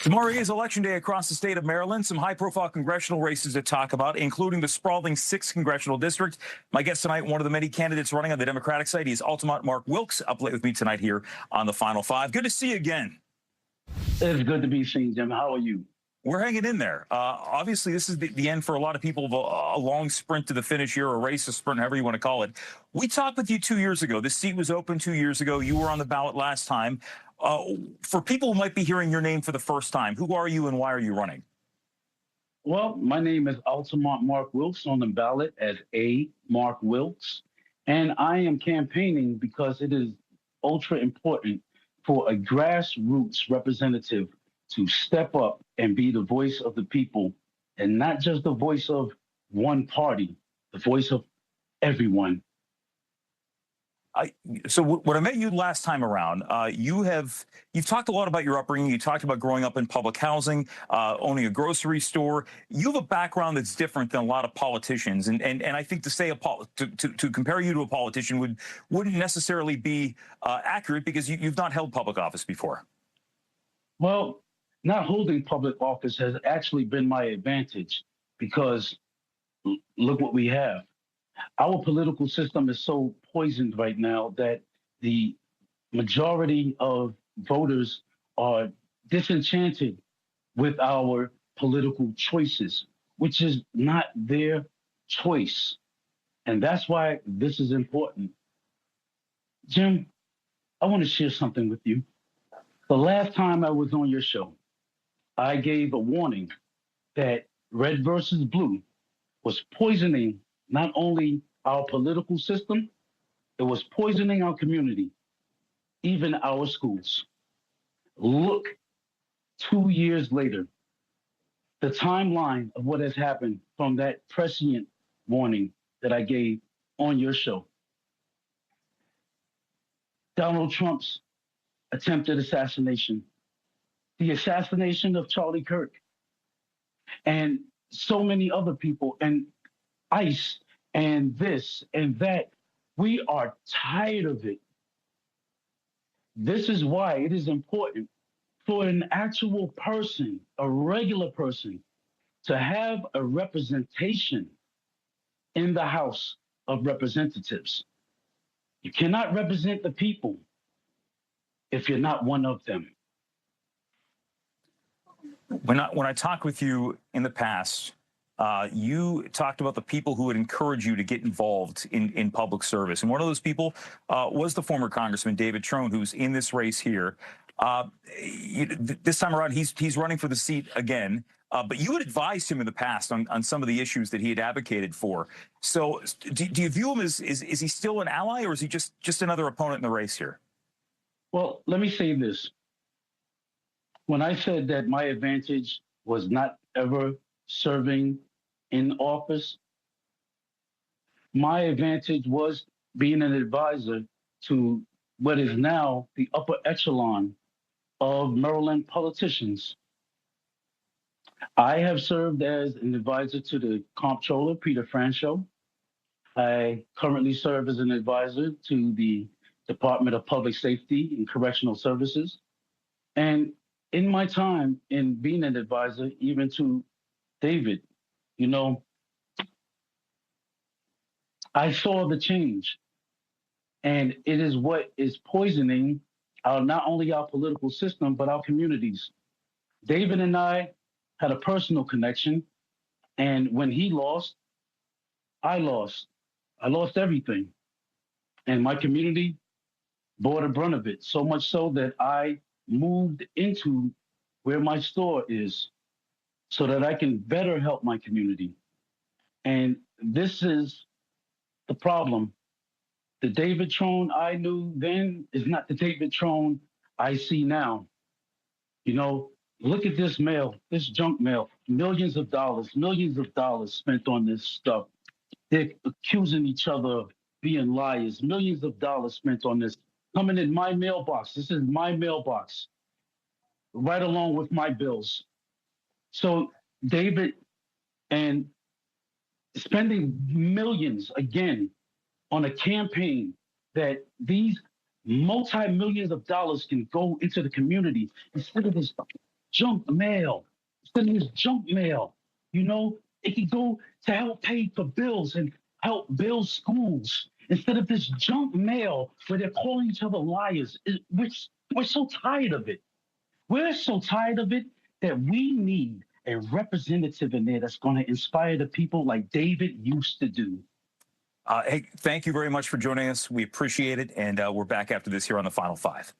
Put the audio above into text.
Tomorrow is Election Day across the state of Maryland. Some high-profile congressional races to talk about, including the sprawling 6th congressional district. My guest tonight, one of the many candidates running on the Democratic side, he's Altamont Mark Wilkes, up late with me tonight here on the Final Five. Good to see you again. It's good to be seen, Jim. How are you? We're hanging in there. Obviously, this is the end for a lot of people of a long sprint to the finish here, a race, a sprint, however you want to call it. We talked with you 2 years ago. This seat was open 2 years ago. You were on the ballot last time. For people who might be hearing your name for the first time, who are you and why are you running? Well, my name is Altamont Mark Wilkes, on the ballot as A. Mark Wilkes, and I am campaigning because it is ultra important for a grassroots representative to step up and be the voice of the people, and not just the voice of one party, the voice of everyone. So when I met you last time around, you've talked a lot about your upbringing. You talked about growing up in public housing, owning a grocery store. You have a background that's different than a lot of politicians, and I think to say to compare you to a politician wouldn't necessarily be accurate because you've not held public office before. Well, not holding public office has actually been my advantage because look what we have. Our political system is so poisoned right now that the majority of voters are disenchanted with our political choices, which is not their choice. And that's why this is important. Jim, I want to share something with you. The last time I was on your show, I gave a warning that red versus blue was poisoning not only our political system, it was poisoning our community, even our schools. Look, 2 years later, the timeline of what has happened from that prescient warning that I gave on your show. Donald Trump's attempted assassination, the assassination of Charlie Kirk, and so many other people, and ICE, and this and that. We are tired of it. This is why it is important for an actual person, a regular person, to have a representation in the House of Representatives. You cannot represent the people if you're not one of them. When I talked with you in the past, you talked about the people who would encourage you to get involved in public service. And one of those people was the former Congressman David Trone, who's in this race here. This time around, he's running for the seat again. But you had advised him in the past on some of the issues that he had advocated for. So do you view him as, is he still an ally, or is he just another opponent in the race here? Well, let me say this. When I said that my advantage was not ever serving in office, my advantage was being an advisor to what is now the upper echelon of Maryland politicians. I have served as an advisor to the Comptroller, Peter Franchot. I currently serve as an advisor to the Department of Public Safety and Correctional Services. And in my time in being an advisor, even to David, you know, I saw the change, and it is what is poisoning not only our political system, but our communities. David and I had a personal connection, and when he lost, I lost. I lost everything, and my community bore the brunt of it, so much so that I moved into where my store is, so that I can better help my community. And this is the problem. The David Trone I knew then is not the David Trone I see now. You know, look at this mail, this junk mail, millions of dollars spent on this stuff. They're accusing each other of being liars, millions of dollars spent on this, coming in my mailbox. This is my mailbox, right along with my bills. So David, and spending millions again on a campaign that these multi-millions of dollars can go into the community instead of this junk mail. Instead of this junk mail, you know, it could go to help pay for bills and help build schools. Instead of this junk mail where they're calling each other liars, we're so tired of it. We're so tired of it that we need a representative in there that's going to inspire the people like David used to do. Hey, thank you very much for joining us. We appreciate it. And we're back after this here on the Final Five.